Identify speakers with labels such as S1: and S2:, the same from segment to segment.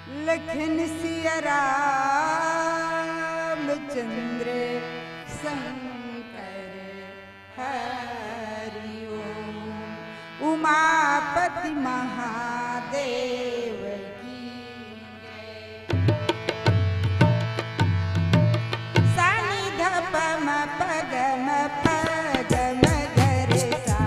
S1: लखन सिया रामचंद्र शंकर हरि ओम। उमापति महादेव की सानि धप म पगम पगम गरे सा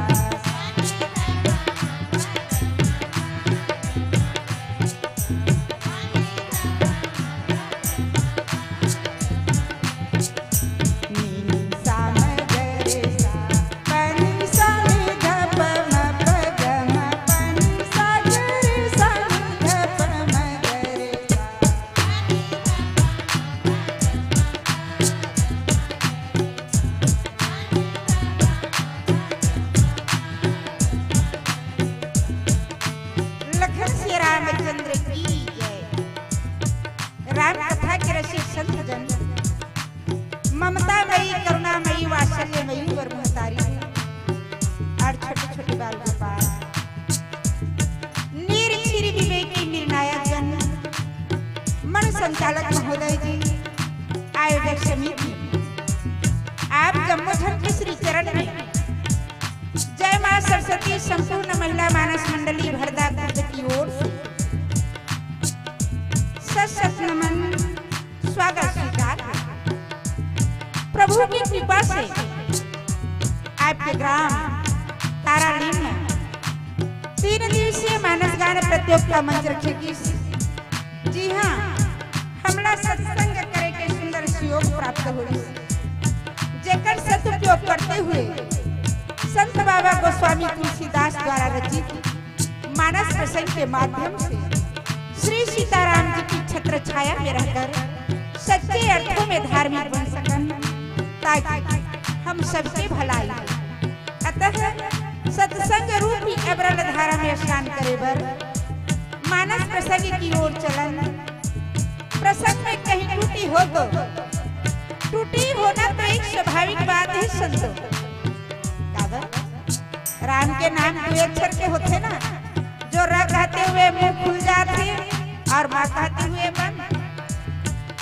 S1: रामचंद्र की जय। राम कथा के रसिक संत जन ममतामयी करुणामयी वात्सल्यमयी और महतारी और छोटे छोटे बाल गोपाल निर्क्षिर विवेकी निर्णायक जन मन संचालक महोदय जी आयोजक समिति आप जम्मूझर के श्री चरण में जय मां सरस्वती संपूर्ण महिला मानस मंडली भरदा की ओर सत नमन स्वागत स्वीकार। प्रभु की कृपा से आपके ग्राम तारालीन में 3 दिवसीय मानस गान प्रतियोगिता मंच रखेगी। जी हाँ, हमला सत्संग करे के सुंदर सुयोग प्राप्त हुई जेकर सदुपयोग करते हुए संत बाबा गोस्वामी तुलसीदास द्वारा रचित मानस प्रसंग के माध्यम से श्री सीताराम जी की छत्र छाया में रहकर सच्चे अर्थों में धार्मिक बन सकन ताकि हम सबके भलाई। अतः सत्संग रूपी अबरल धारा में स्नान करे बर मानस प्रसंग की ओर चलन। प्रसंग में कहीं टूटी हो तो टूटी होना तो एक स्वाभाविक बात है संतो। राम के नाम 2 अक्षर के होते ना, जो र कहते हुए मुंह खुल जाते और मां कहते हुए मन।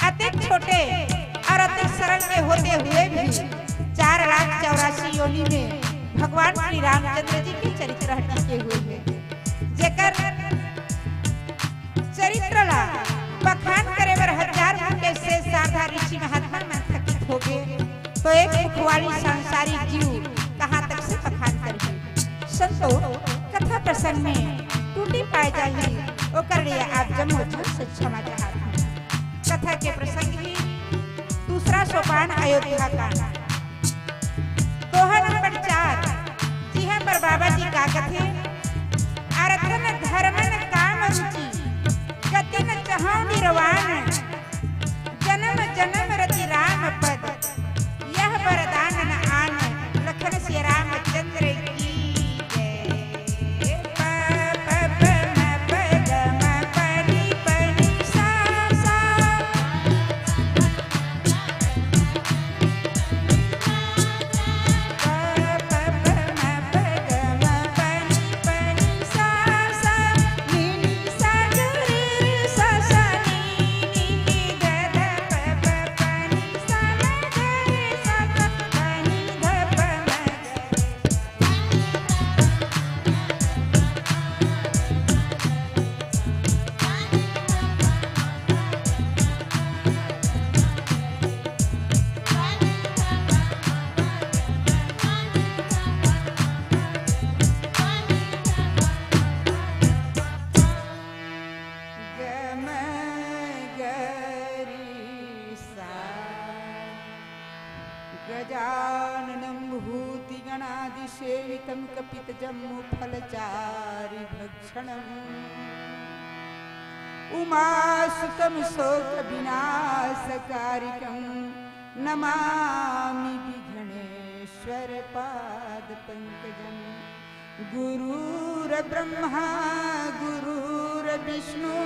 S1: अति छोटे और अति सरल के होते हुए भी 4,84,000 योनि में भगवान श्री रामचंद्र जी के चरित्र टिके हुए हैं। जेकर चरित्र ला बखान करे बर 1000 के से साधा ऋषि महात्मा में थकित हो गए तो एक मुखवाली सांसारिक जीव कहां तक से बखान करेगी। संतो कथा प्रसंग में टूटी पाए जाएगी ओकर लिए आप जम्मूझर से क्षमा चाहते हैं। कथा के प्रसंग ही दूसरा सोपान अयोध्या का दोहा नंबर 4 जी हाँ पर बाबा जी का कथे आरतन धर्मन काम रुचि गति न चाहो निर्वाण जन्म जन्म रति राम पद यह वरदान न आन लखन सिया रामचंद्र की गजाननं भूतिगणादिसेवितं कपितजम्बूफलचारि भक्षणम् उमासुतं शोकविनाशकारिकं नमामि विघ्नेश्वर पादपङ्कजं। गुरुर्ब्रह्मा गुरुर्विष्णु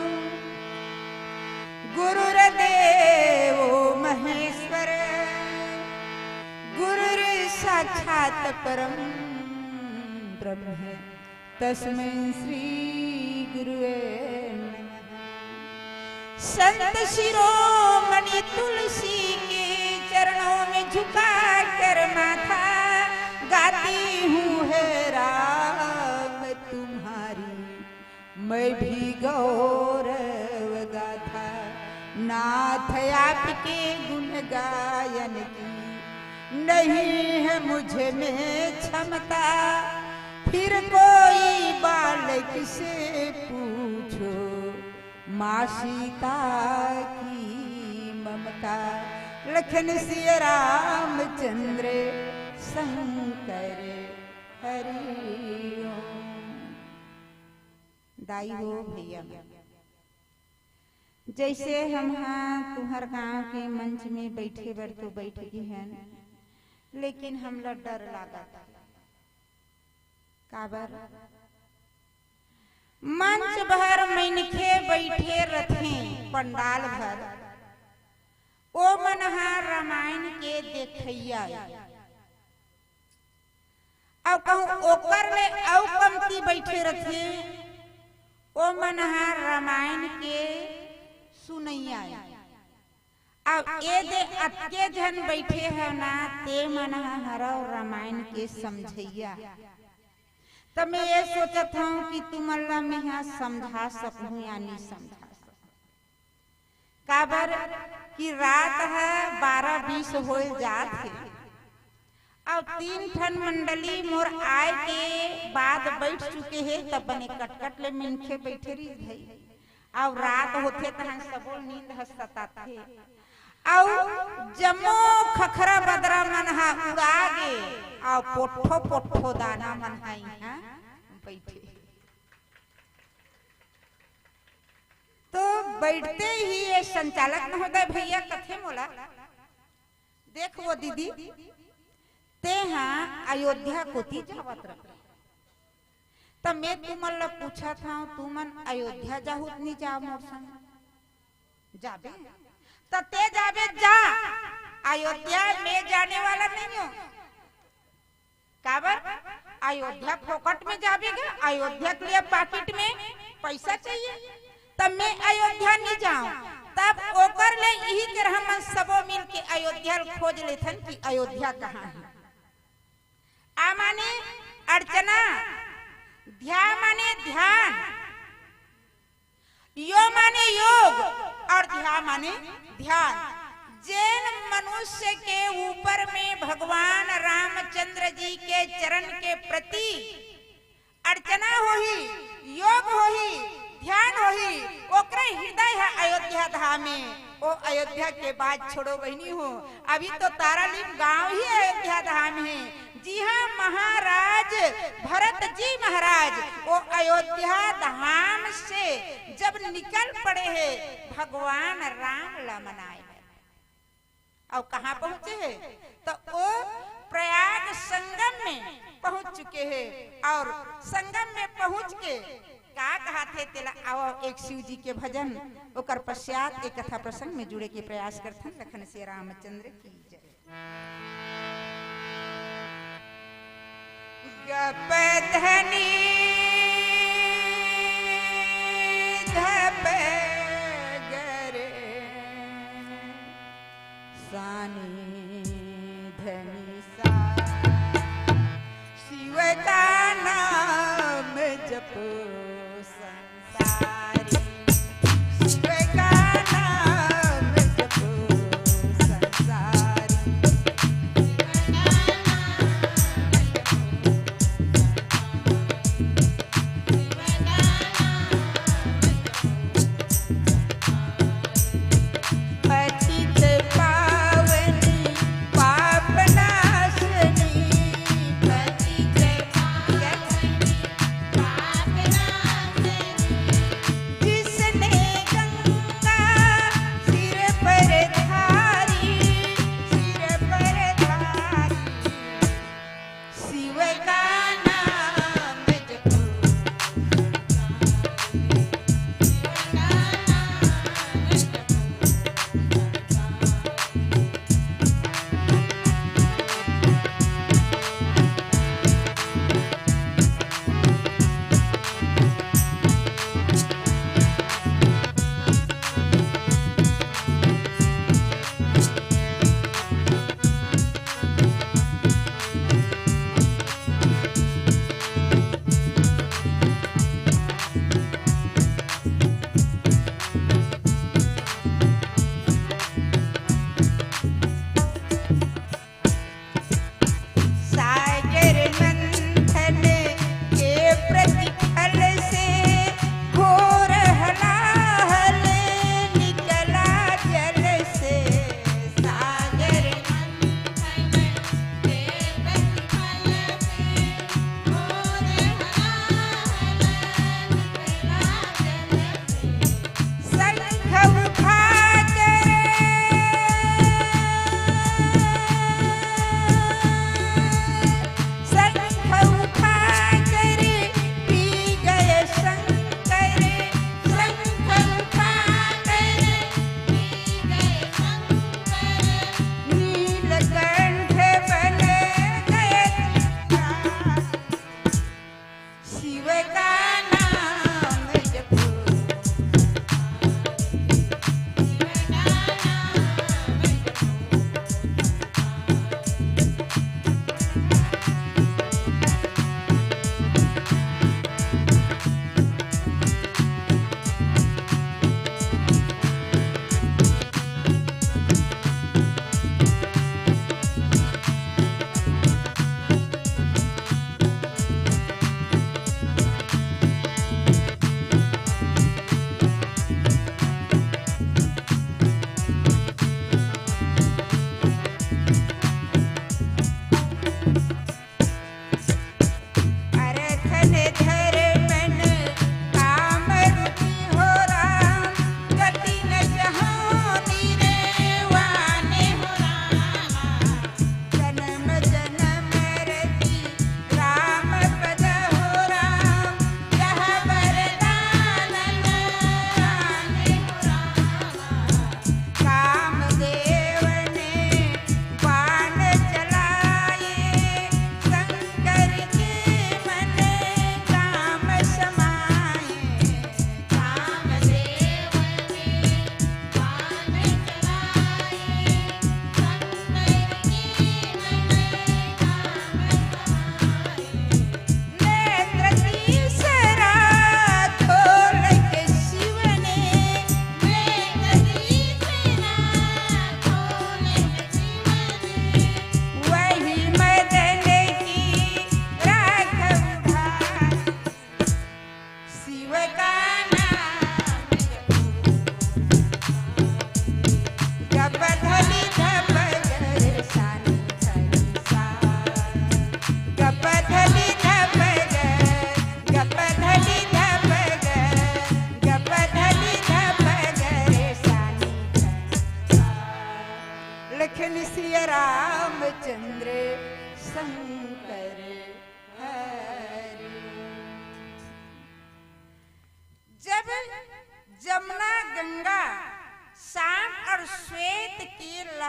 S1: गुरुर्देवो महेश्वर गुरुर् साक्षात् परम ब्रह्म तस्मै श्री गुरुवे नमः। संत शिरोमणि तुलसी के चरणों में झुका कर माथा गाती हूँ है राम तुम्हारी मैं भी गौरव गाथा। नाथ आपके गुण गायन की नहीं है मुझे में क्षमता, फिर कोई बालक से पूछो माँ सीता की ममता। लखन सिया रामचंद्र शंकर हरि ओम। दाई हो भैया, जैसे हम हाँ तुम्हार गांव के मंच में बैठे बर तो बैठ गई हैं, लेकिन हम लोग डर लगा काबर मंच भर मनखे बैठे रथे पंडाल भर, ओ मनहा रामायण के देखैया और कहूं ओकर ले औ कमती बैठे रथे ओ मनहा रामायण के सुनैया। अब ए दे अतके जन बैठे है ना ते मनहा हरा रामायण के समझैया। तब मैं ये सोचत हूँ कि तुम अल्लाह में यहाँ समझा सकूँ या नहीं समझा सकूँ। काबर कि रात है 12-20 हो जात है और 3 ठन मंडली मोर आए के बाद बैठ चुके हैं, तब बने कटकट ले मिनखे बैठे रही भाई और रात होते तहन सबो नींद हसता थे और जमो खखरा बदरा मन हा उड़ा गे और पोठो पोठो दाना मन हा यहाँ बैठे। तो बैठते ही ये संचालक महोदय भैया कथे मोला देख वो दीदी ते हाँ अयोध्या कोती जावत रहे। तब मैं तुमन ला पूछा था तुमन अयोध्या जाहुत नहीं जा मोर संग जाबे तो ते जाबे जा, अयोध्या में जाने वाला नहीं हो। काबर अयोध्या फोकट में जाबेगा, अयोध्या के लिए पॉकेट में पैसा चाहिए, तब मैं अयोध्या नहीं जाऊं। तब ओकर ले यही कर हम सबो मिल के अयोध्या खोज लेथन कि अयोध्या कहाँ है। आ माने अर्चना, ध्यान माने ध्यान, यो माने योग और ध्यान माने ध्यान। जैन मनुष्य के ऊपर में भगवान रामचंद्र जी के चरण के प्रति अर्चना होही, योग होही, ध्यान होही, ओकरे हृदय है अयोध्या धाम में। ओ अयोध्या के बाद छोड़ो बहनी हो, अभी तो तारालीम गांव ही अयोध्या धाम है। जी हाँ, महाराज भरत जी महाराज वो अयोध्या धाम से जब निकल पड़े हैं भगवान राम ला मनाए और कहाँ पहुँचे हैं तो वो प्रयाग संगम में पहुँच चुके हैं और संगम में पहुँच के का कहा थे तेला आओ एक शिव जी के भजन ओकर पश्चात एक कथा प्रसंग में जुड़े के प्रयास करथन। लखन से रामचंद्र की जय। गपधनी धप गरे सानी धनी सा शिव का नाम जपो संसारी, शिव का नाम जपो संसारी। पतित पावनी पाप नाशनी, पतित पावनी पाप नाशनी।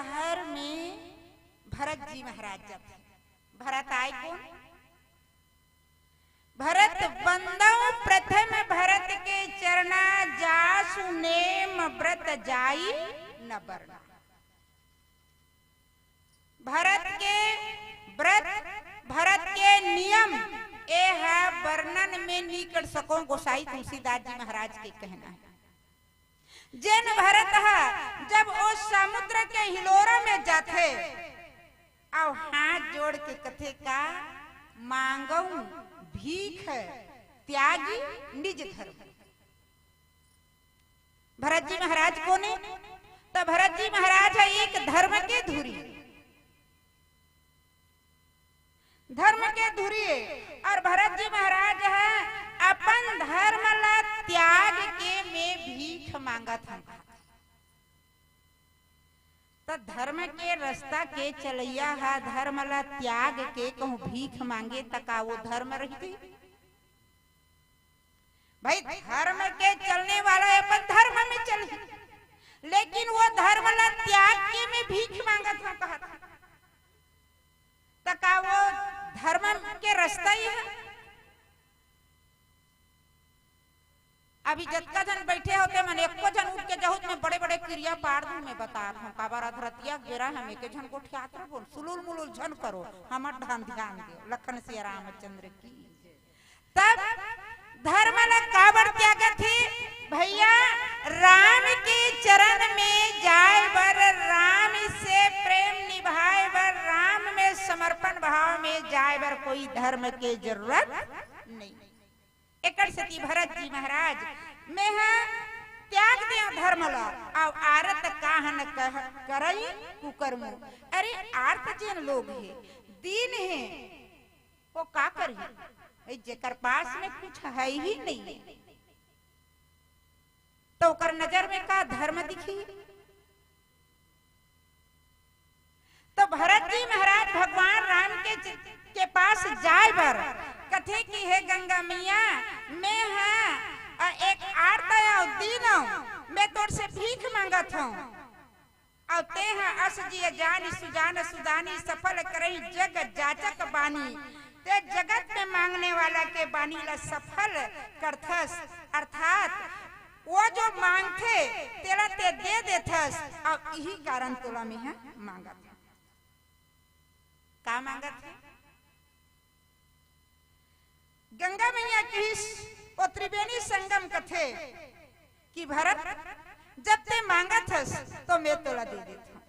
S1: शहर में भरत जी महाराज जब भरत आए कौन? भरत बंदव प्रथम भरत के चरना जासु नेम व्रत जाई न बरना। भरत के व्रत भरत के नियम ए है वर्णन में नहीं कर सको। गोसाई तुलसीदास जी महाराज के कहना है जिन भरत है जब वो समुद्र के हिलोरा में जाते और हाथ जोड़ के कथे का मांगऊ भीख त्यागी निज धर्म। भरत जी महाराज को ने तो भरत जी महाराज है एक धर्म के धुरी, धर्म के धुरी और भरत जी महाराज है अपन धर्म ला त्याग के में भीख मांगा था। तो धर्म के रास्ता के चलैया है धर्म ला त्याग के कहूं भीख मांगे तका वो धर्म रहती। भाई धर्म के चलने वाला अपन धर्म में चले, लेकिन वो धर्म ला त्याग के में भीख मांगा था कहा था तका वो धर्म के रास्ता ही है। अभी जत्का जन बैठे होते मन एको जन उठ के जहुत में बड़े बड़े क्रिया पार दूं मैं बता रहा हूं काबर अधरतिया गेरा हमें के जन को ठियात्र बोल सुलुल मुलुल जन करो हमर ध्यान ध्यान दे लखन सिया रामचंद्र की। तब धर्म ला काबर त्याग थी भैया राम के चरण में जाए बर राम से प्रेम निभाए बर राम में समर्पण भाव में जाए बर कोई धर्म के जरूरत नहीं। एक सती भरत जी महाराज में है त्याग दे धर्म ला और आरत काहन कह करई कुकर्म। अरे आर्त जिन लोग है दीन है वो का करी जेकर पास में कुछ है ही नहीं है तो ओकर नजर में का धर्म दिखी। तो भरत जी महाराज भगवान राम के पास जाए बर कथे की है गंगा मैया मैं हाँ एक आर्त दीन मैं तोर से भीख मांगत हूँ और ते हाँ अस जी जानी सुजान सुदानी सफल करही जग जाचक बानी ते जगत में मांगने वाला के बानी ला सफल करथस। अर्थात वो जो मांगते तेरा ते दे देथस और यही कारण तोला में है मांगत का मांगत है। गंगा मैया की वो त्रिवेणी संगम कथे कि भरत जब ते मांगत हस तो मैं तोला दे देता हूं।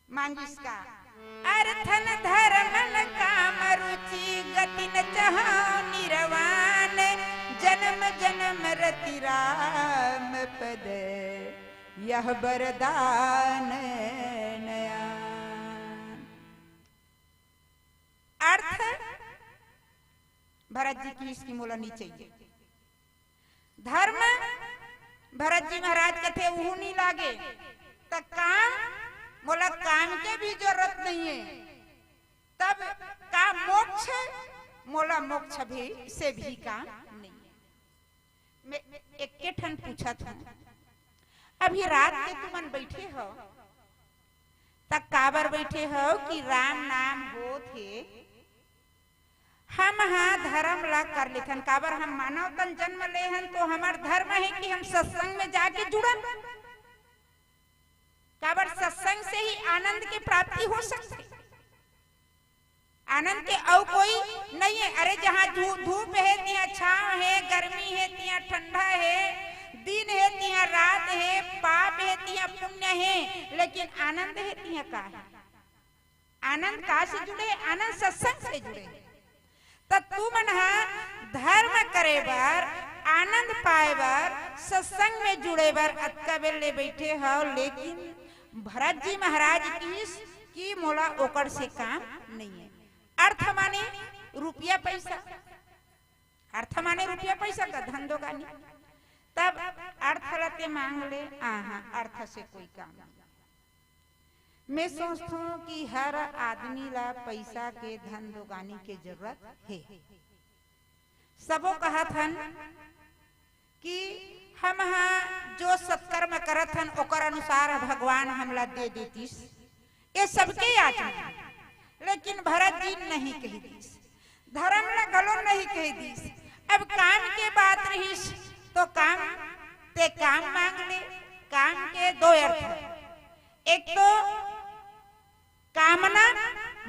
S1: मांगिस का अर्थन धर्म काम रुचि गति न चाहौ निरवान जन्म जन्म रति राम पद यह वरदान नया। अर्थ भरत जी की इसकी मोला नहीं चाहिए। धर्म भरत जी महाराज कथे वो नहीं लागे तो काम मोला काम के भी जरूरत नहीं है। तब का मोक्ष मोला मोक्ष भी से भी काम नहीं है। मैं एक के ठन पूछा था अभी रात के तुमन बैठे हो तक काबर बैठे हो कि राम नाम हो थे हम हाँ धर्म ला कर लेथन काबर हम मानव तन जन्म ले हन तो हमार धर्म है कि हम सत्संग में जाके जुड़न। काबर सत्संग से ही आनंद की प्राप्ति हो सकती। आनंद के और कोई नहीं है। अरे जहाँ धूप है तिया छांव है, गर्मी है तिया ठंडा है, दिन है तिया रात है, पाप है तिया पुण्य है, लेकिन आनंद है तिया का है। आनंद का से जुड़े? आनंद सत्संग से जुड़े। तो तू मन धर्म करे बर आनंद पाए बर सत्संग में जुड़े बर अतका बेल ले बैठे हो, लेकिन भरत जी महाराज की मोला ओकर से काम नहीं है। अर्थ माने रुपया पैसा, अर्थ माने रुपया पैसा का धंधो गानी, तब अर्थ लते मांग ले अर्थ से कोई काम नहीं। मैं सोचता हूँ कि हर आदमी ला पैसा के धन दोगानी के जरूरत है। सबो कहा थन कि हम जो सत्कर्म करत हन ओकर अनुसार भगवान हमला दे देतीस, ये सबके याद में। लेकिन भरत जी नहीं कही दीस, धर्म न गलो नहीं कही दीस। अब काम के बात रहीस तो काम मांग ले। काम के दो अर्थ है, एक तो कामना,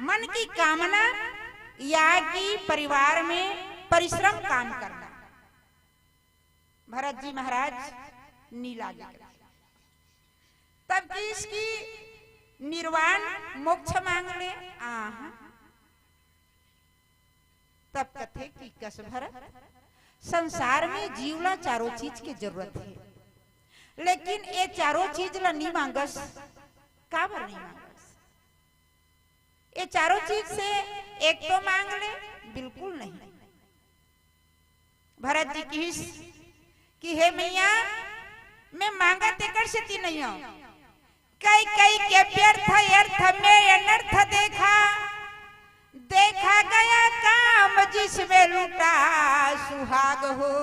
S1: मन की कामना, या कि परिवार में परिश्रम काम करना। भरत जी महाराज नीला तब की इसकी निर्वाण मोक्ष मांग ले। तब कथे कि कस भरत, संसार में जीवला चारों चीज की जरूरत है, लेकिन ये चारों चीज ला नहीं मांगस। काबर नहीं मांगस? ये चारों चीज से एक तो मांग ले, बिल्कुल नहीं। भरत जी की हे मैया, मैं मांगा तेकर से ती नहीं हूं। कई कई के व्यर्थ अर्थ में अनर्थ देखा गया काम जिसमें लूटा सुहाग हो।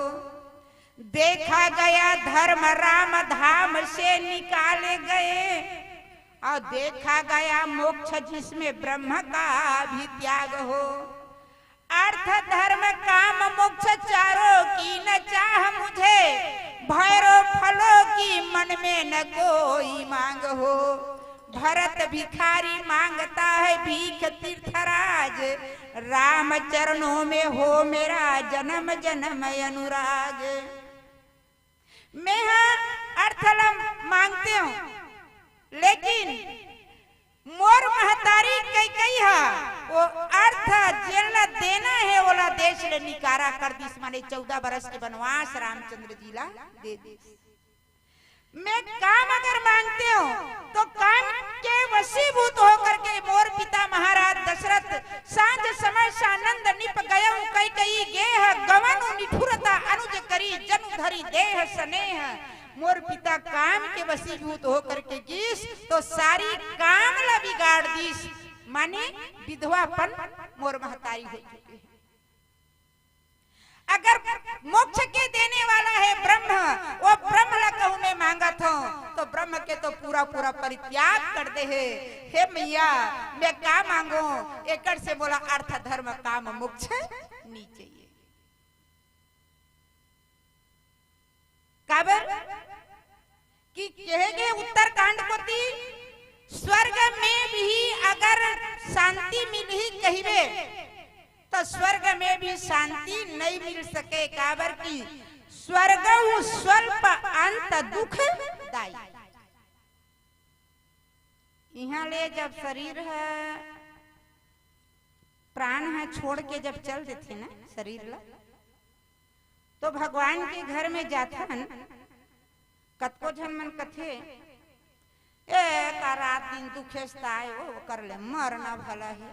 S1: देखा गया धर्म राम धाम से निकाले गए, और देखा गया मोक्ष जिसमें ब्रह्म का भी त्याग हो। अर्थ धर्म काम मोक्ष चारों की न चाह मुझे, भैरव फलों की मन में न कोई मांग हो। भरत भिखारी मांगता है भीख तीर्थराज, राम चरणों में हो मेरा जन्म जन्म अनुराग। मैं अर्थ मांगते हूँ, लेकिन मोर महतारी कई वो अर्थ जेला देना है ओला देश ले निकारा कर दिस। माने 14 बरस के वनवास रामचंद्र जी ला दे दिस। मैं काम अगर मांगते हो तो काम के वशीभूत होकर के मोर पिता महाराज दशरथ सांझ समय सानंद निप गयउ कई गेह गवनु निठुरता अनुज करी जनु धरी देह स्नेह। मोर पिता काम के वशीभूत होकर के गीस तो सारी काम ला बिगाड़ दीस। माने विधवापन मोर महतारी हो चुकी है। अगर मोक्ष के देने वाला है ब्रह्म, वो ब्रह्म ला कहूं मैं मांगा था तो ब्रह्म के तो पूरा पूरा परित्याग कर दे है। हे मैया, मैं क्या मांगू? एकड़ से बोला अर्थ धर्म काम मोक्ष नहीं चाहिए। काबर कि कहेगे उत्तरकांड को दी, स्वर्ग में भी अगर शांति मिल ही कहिबे तो स्वर्ग में भी शांति नहीं मिल सके। काबर की स्वर्ग स्वल्प अंत दुख दाई। यहाँ ले जब शरीर है, प्राण है छोड़ के जब चल देते ना शरीर ला, तो भगवान के घर में जाथन। कतको झन मन कथे का रात दिन दुखेस्ता है वो कर ले मरना भला है,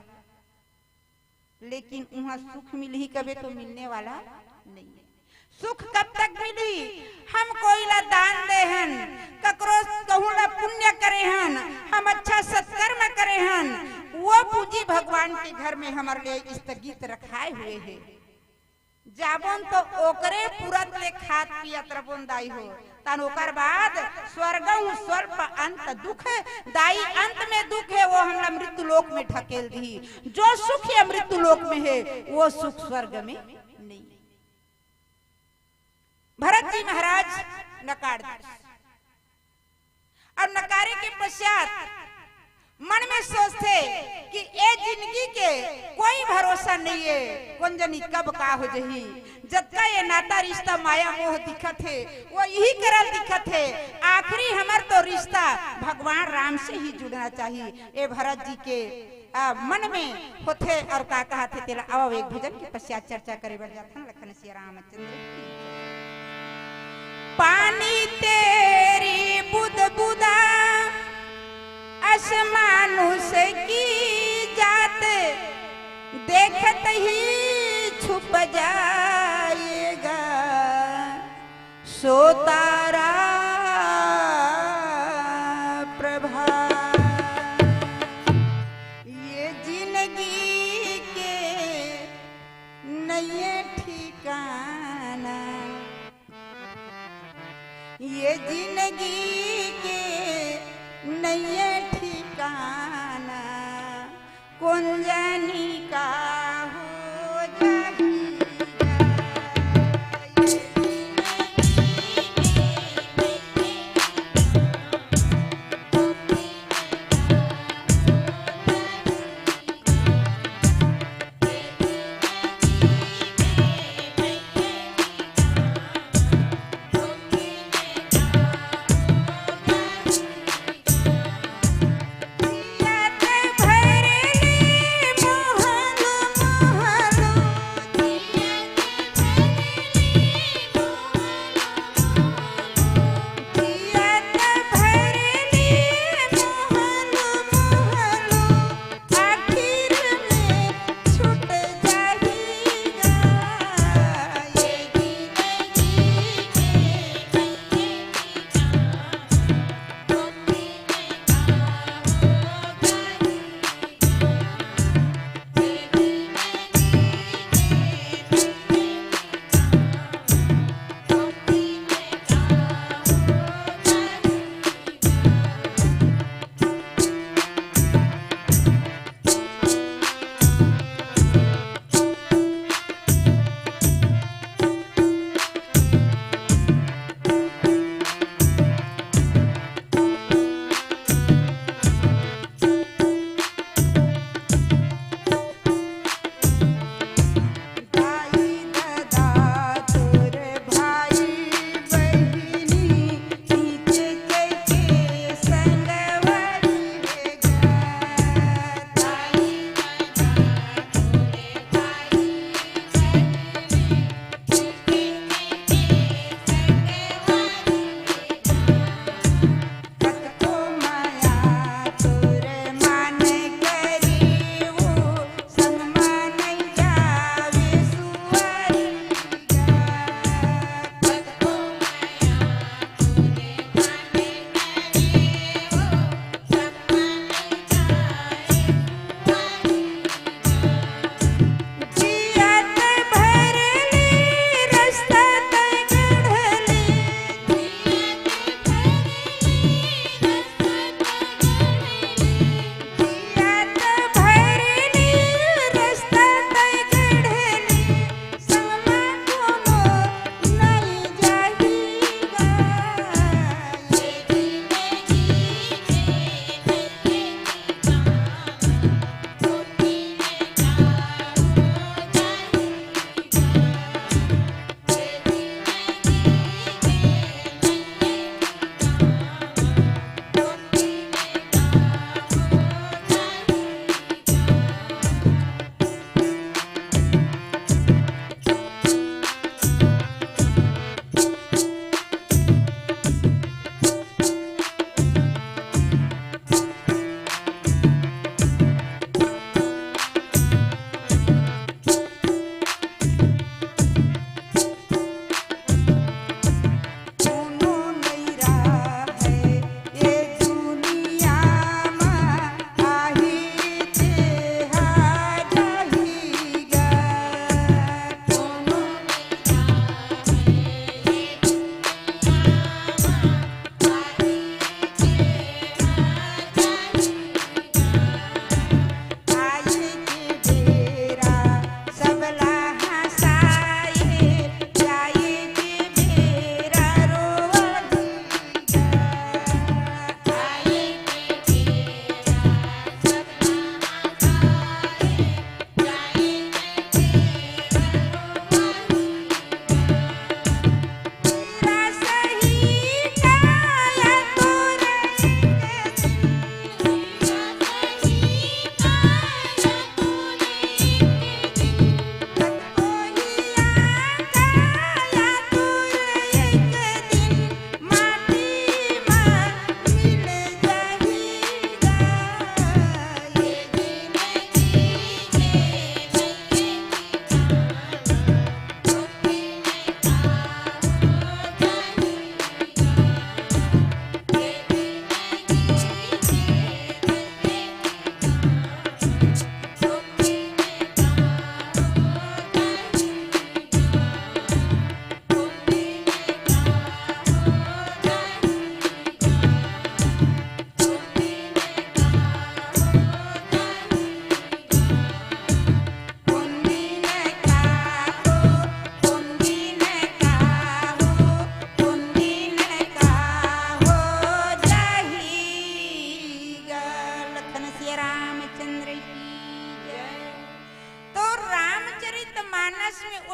S1: लेकिन वहां सुख मिल ही कभी तो मिलने वाला नहीं है। सुख कब तक मिली? हम कोई ला दान दे हन, ककरो कहूं ला पुण्य करे हन, हम अच्छा सत्कर्म करे हन, वो पूंजी भगवान के घर में हमारे लिए स्थगित रखाए हुए है। जाबोन तो ओकरे पूरत ले खात पियत रबोन दाई हो, तन ओकर बाद स्वर्गउ स्वल्प अंत दुख दाई। अंत में दुख है वो हमला मृत्यु लोक में ढकेल दी। जो सुख है मृत्यु लोक में है वो सुख स्वर्ग में नहीं। भरत जी महाराज नकार दिए, और नकारे के पश्चात मन में सोचते कि ए जिंदगी के कोई भरोसा नहीं है, कौन जनी कब का हो जही। जब का ये नाता रिश्ता माया मोह दिखत है वो यही करल दिखत है। आखिरी हमार तो रिश्ता भगवान राम से ही जुड़ना चाहिए। ए भरत जी के मन में होते और का कहा थे तेरा। अब एक भजन के पश्चात चर्चा करे बढ़ जाता लखन सिया रामचंद्र। पानी तेरी बुद बुदा मानुष की जात, देखत ही छुप जाएगा सो तारा प्रभा। ये जिंदगी के नए ठिकाना ये जिंदगी के नैया ठिकाना कौन जानी का हो जाएगा। जियत भरली मोह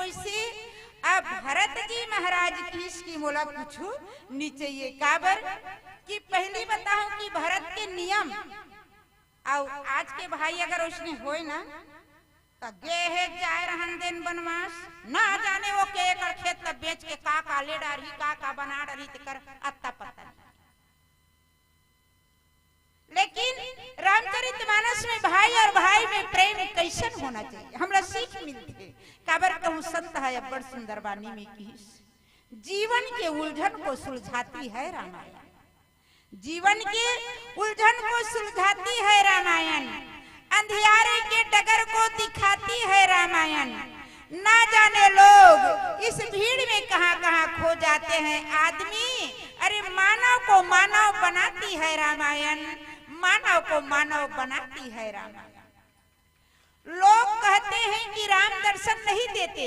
S1: वैसे अब भरत जी महाराज की इसकी मोला पूछू नीचे ये काबर कि पहली बताओ कि भरत के नियम और आज के भाई अगर उसने होए ना तो गेहे जाए रहन दिन बनवास ना जाने वो के एकड़ खेत तब बेच के का ले डारी का बना डारी कर अत्ता पत्ता। लेकिन रामचरितमानस में भाई और भाई में प्रेम कैसन होना चाहिए हमरा सीख मिलते काबर कहूं संत है बड़ सुंदर वाणी में की जीवन के उलझन को सुलझाती है रामायण, जीवन के उलझन को सुलझाती है रामायण, अंधियारे के डगर को दिखाती है रामायण। ना जाने लोग इस भीड़ में कहां-कहां खो जाते हैं आदमी, अरे मानव को मानव बनाती है रामायण, मानव को मानव बनाती है रामायण। लोग कहते हैं कि राम दर्शन नहीं देते,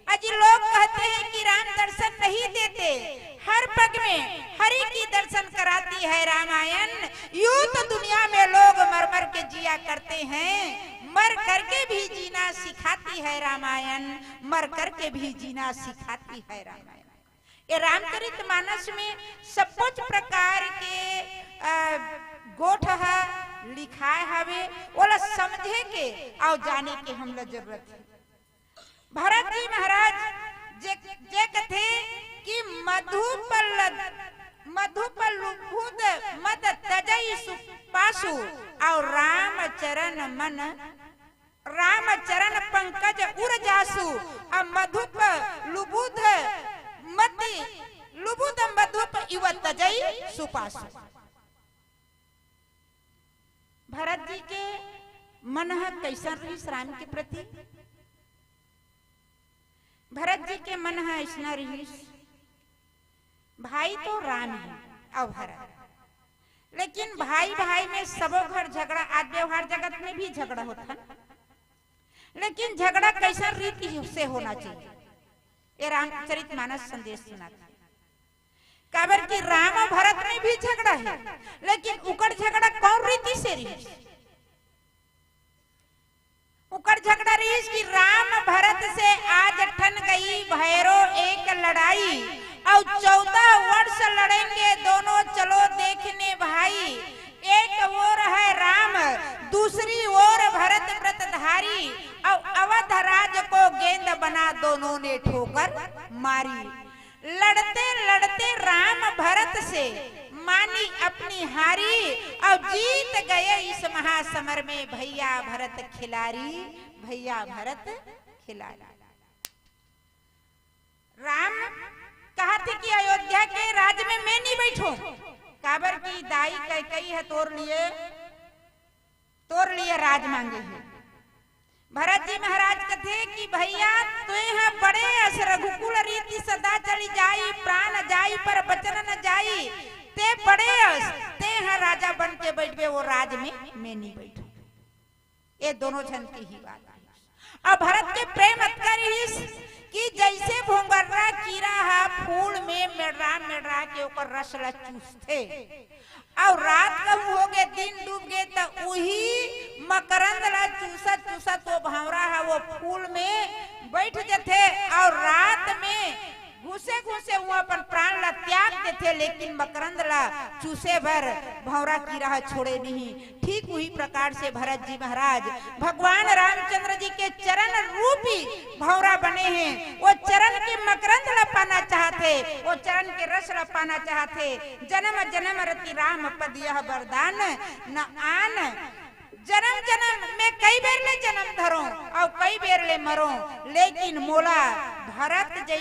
S1: अजी लोग कहते हैं कि राम दर्शन नहीं देते, हर पग में हरि की दर्शन कराती है रामायण। यूं तो दुनिया में लोग मर मर के जिया करते हैं, मर करके भी जीना सिखाती है रामायण, मर करके भी जीना सिखाती है रामायण। ये रामचरितमानस में सब कुछ प्रकार के गोठ लिखाए हवे ओला समझे के और जाने के हमला जरूरत है। भरत जी महाराज जे कथे कि मधुपल लुभुद मद तजई सुपासु और रामचरण पंकज उर जासु और मधुप लुबुध मति लुबुध मधुप इव तजई सुपासु। भरत जी के मन कैसा रही राम के प्रति, भरत जी के मन है ऐसा रही भाई तो राम है और भरत, लेकिन भाई भाई में सबो घर झगड़ा आज व्यवहार जगत में भी झगड़ा होता, लेकिन झगड़ा कैसा रीति से होना चाहिए ये रामचरितमानस संदेश सुनाता है। काबर की राम और भरत में भी झगड़ा है, लेकिन उकड़ झगड़ा कौन रीति से रही, उकड़ झगड़ा रही कि राम भरत से आज ठन गई भैरो एक लड़ाई और 14 वर्ष लड़ेंगे दोनों चलो देखने भाई। एक ओर है राम दूसरी ओर भरत व्रतधारी और अवध राज को गेंद बना दोनों ने ठोकर मारी। लड़ते लड़ते राम भरत से मानी अपनी हारी और जीत गए इस महासमर में भैया भरत खिलाड़ी, भैया भरत खिलाड़ी। राम कहा थे कि अयोध्या के राज्य में मैं नहीं बैठूं, काबर की दाई कैकेयी है तोड़ लिए राज मांगे हैं। भरत जी महाराज कथे कि भैया तुहे बड़े अस रघुकुल रीति सदा चली जाई, प्राण जाई पर बचन न जाई, ते बड़े अस ते है राजा बन के बैठबे वो राज में मैं नहीं बैठू। ये दोनों जन की ही बात है। अब भरत के प्रेम अतकरिस कि जैसे भोंगर्रा कीड़ा है फूल में मेड़ा के ऊपर रस ला चूसते और रात कब हो गए दिन डूब गए तो वही मकरंद ला चूसा तो भंवरा है वो फूल में बैठ जाते और रात में घुसे वो अपन प्राण ला त्याग देते, लेकिन मकरंद ला चूसे भर भंवरा की राह छोड़े नहीं। ठीक वही प्रकार से भरत जी महाराज भगवान रामचंद्र जी के चरण रूपी भंवरा बने हैं। वो चरण के मकरंद ला पाना चाहते, वो चरण के रस ला पाना चाहते। जन्म जन्म रति राम पद यह वरदान न आन, जन्म जन्म में कई बेर ले जन्म धरो और कई बेर ले मरो, लेकिन मोला भरत जी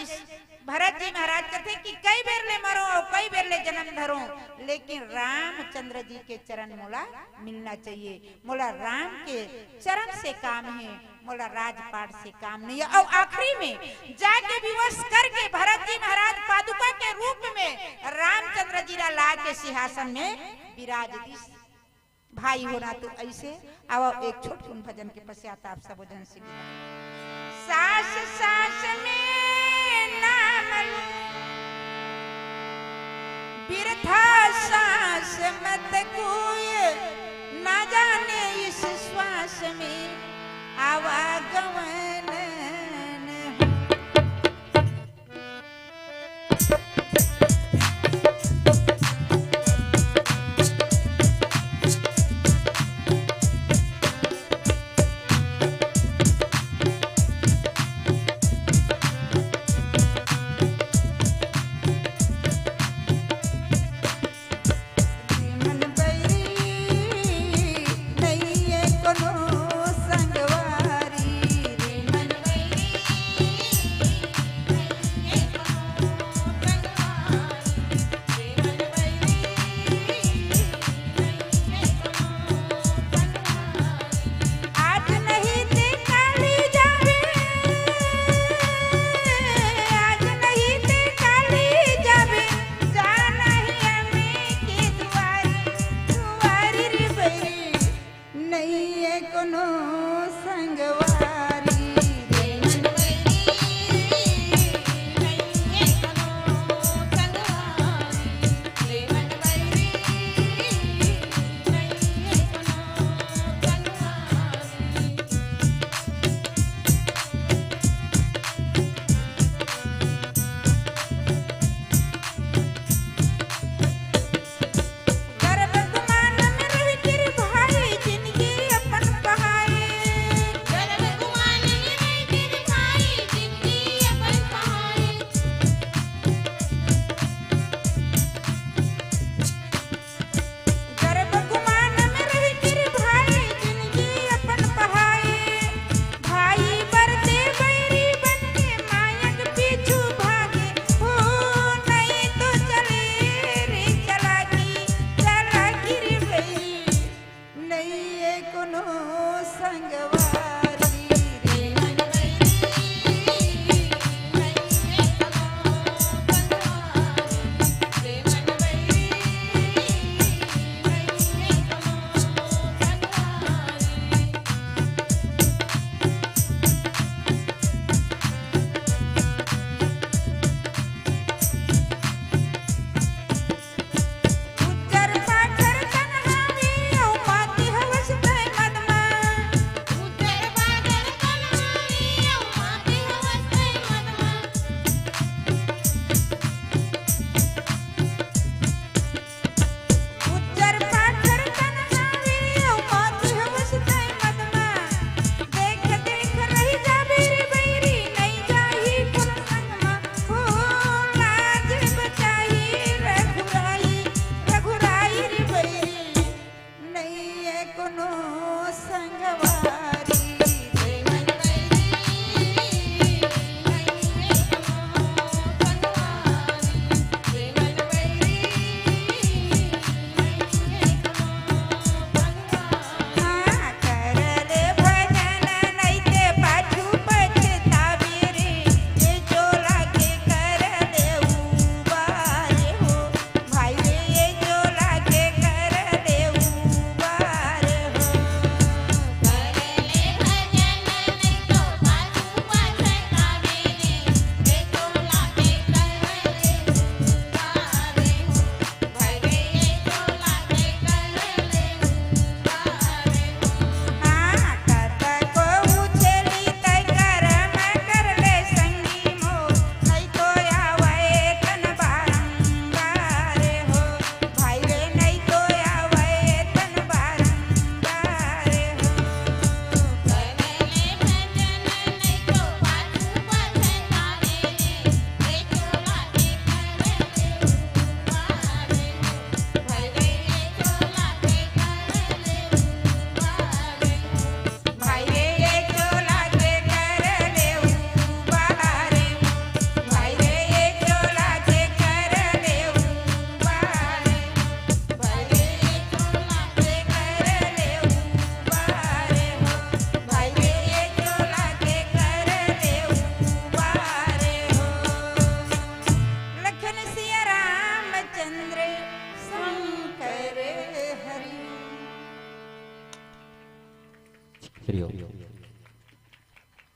S1: महाराज कहते कि कई बेर ले मरो और कई बेर ले जन्म धरो, लेकिन रामचंद्र जी के चरण मोला मिलना चाहिए। मोला राम के चरण से काम है, मोला राजपाट से काम नहीं है। और आखिरी में जाके विवश करके भरत जी महाराज पादुका के रूप में रामचंद्र जी ला के सिंहासन में विराज दी। भाई होना तो ऐसे। अब एक छोटे भजन के पश्चात आप सब जन से सास सास में नाम बिरथा सांस मत कोई ना जाने इस श्वास में आवागमन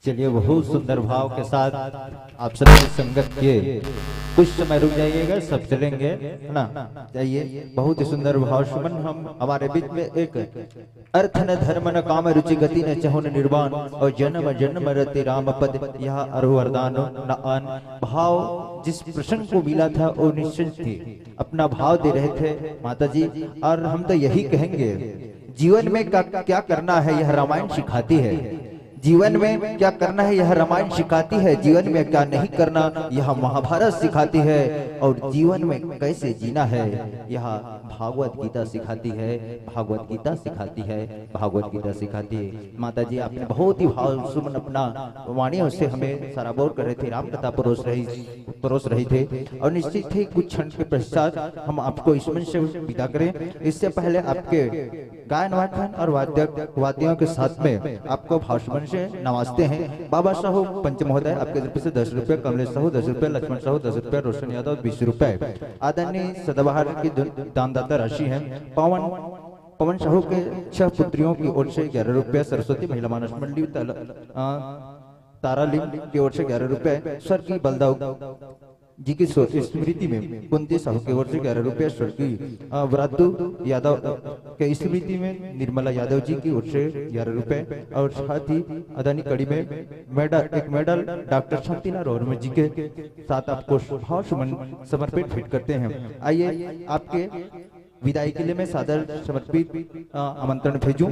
S2: चलिए बहुत सुंदर भाव के साथ आप सभी संगत किए, कुछ समय रुक जाइएगा, सब चलेंगे है ना। जाइए, बहुत ही सुंदर भाव सुमन हम हमारे बीच में एक अर्थ न धर्म न काम रुचि गति न चहो न निर्वाण और जन्म जन्म रति राम पद यह अरु वरदान न आन। भाव जिस प्रसंग को मिला था वो निश्चित थी, अपना भाव दे रहे थे माता जी। और हम तो यही कहेंगे, जीवन में क्या करना है यह रामायण सिखाती है, जीवन में क्या करना है यह रामायण सिखाती है, जीवन में क्या नहीं करना यह महाभारत सिखाती है, और जीवन में कैसे जीना है यह भागवत गीता सिखाती है, भागवत गीता सिखाती है, भागवत गीता सिखाती है। माता जी आपने बहुत ही भाव सुमन अपना वाणियों से हमें सराबोर कर रहे थे, राम कथा परोस रहे थे। और निश्चित ही कुछ क्षण के पश्चात हम आपको इस मंच से विदा करें। इससे पहले आपके गायन वादन और वाद्यों के साथ में आपको भाव सुमन से नवाजते हैं। बाबा साहू पंच महोदय आपके तरफ से 10 रुपए, कमलेश साहू 10 रुपए, लक्ष्मण साहू 10 रुपए, रोशन यादव 20 रुपए आदरणीय सदाबहार की दानदाता राशि है। पवन साहू के 6 पुत्रियों की ओर से 11 रुपए, सरस्वती महिला मानस मंडली तारालिंग की ओर से 11 रुपए, स्वर की बलदाव जी की स्मृति में कुंती साहू की ओर से 11 रुपए, स्वर की व्रातु यादव के स्मृति में निर्मला यादव जी की ओर से 11 रुपए, और साथ ही अदानी कड़ी में एक मेडल डॉक्टर शांतिलाल वर्मा जी के साथ आपको भाव सुमन समर्पित भेंट करते हैं। आइए आपके विदाई के लिए मैं सादर समर्पित आमंत्रण भेजूं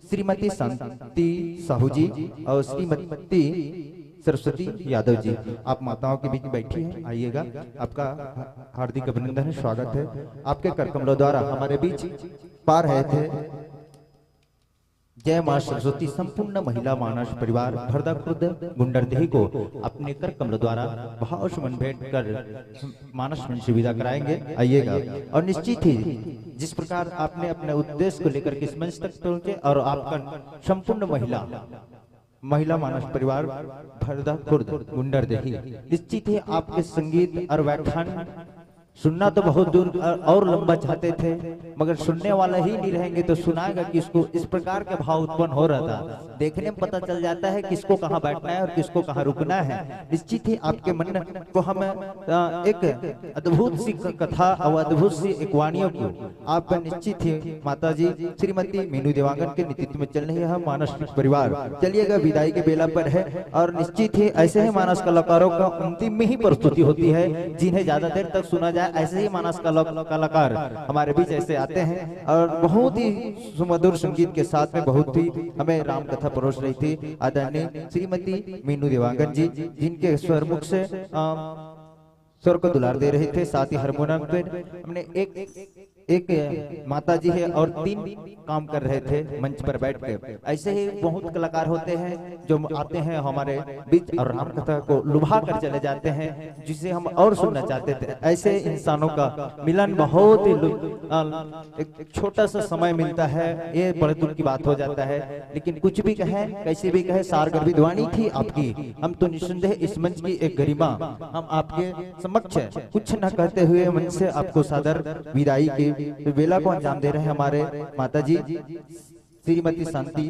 S2: श्रीमती शांति साहू जी और श्रीमती सरस्वती यादव जी, आप माताओं के बीच बैठी हैं, आइएगा। आपका हार्दिक अभिनंदन है, स्वागत है। आपके कर कमलों द्वारा हमारे बीच पा रहे थे जय मां सरस्वती संपूर्ण महिला मानस परिवार भरदा खुर्द गुंडरदेही को अपने कर कमलों द्वारा भाव सुमन भेंट कर मानस मन से विदा कराएंगे, आइएगा। और निश्चित ही जिस प्रकार आपने अपने उद्देश्य को लेकर किस मंच तक पहुंचे और आपका संपूर्ण महिला मानस परिवार भरदा खुर्द गुंडरदेही, निश्चित ही आपके संगीत और व्याख्यान सुनना तो बहुत दूर और लंबा चाहते थे, मगर सुनने वाला ही नहीं रहेंगे तो सुनाएगा किसको। इस प्रकार के भाव उत्पन्न हो रहा था, देखने में पता चल जाता है किसको कहाँ बैठना है और किसको कहाँ रुकना है। निश्चित ही आपके मन को हम एक अद्भुत सी कथा और अद्भुत सी एक वाणियों को आप निश्चित ही माता जी श्रीमती मीनू देवांगन के नेतृत्व में चल रही है मानस परिवार। चलिएगा, विदाई के बेला पर है और निश्चित ही ऐसे ही मानस कलाकारों का अंतिम में ही प्रस्तुति होती है, जिन्हें ज्यादा देर तक सुना जाए ऐसे ही मानस कलाकार हमारे बीच ऐसे आते हैं और बहुत ही सुमधुर संगीत के साथ में बहुत ही हमें राम कथा परोस रही थी आदरणीय श्रीमती मीनू देवांगन जी, जिनके स्वर मुख से स्वर को दुलार दे रहे थे। साथ ही हारमोनियम पे हमने एक माता जी है और 3 काम कर रहे थे मंच पर बैठ के। ऐसे ही बहुत कलाकार होते हैं जो आते हैं हमारे बीच और राम कथा को लुभा कर चले जाते हैं, जिसे हम और सुनना चाहते थे। ऐसे इंसानों का मिलन बहुत ही एक छोटा सा समय मिलता है, ये बड़े दुख की बात हो जाता है। लेकिन कुछ भी कहे कैसे भी कहे, सारगर्भित वाणी थी आपकी, हम तो निस्संदेह इस मंच की एक गरिमा हम आपके समक्ष कुछ न कहते हुए मंच से आपको सादर विदाई की बेला को अंजाम दे रहे हैं हमारे माता जी श्रीमती शांति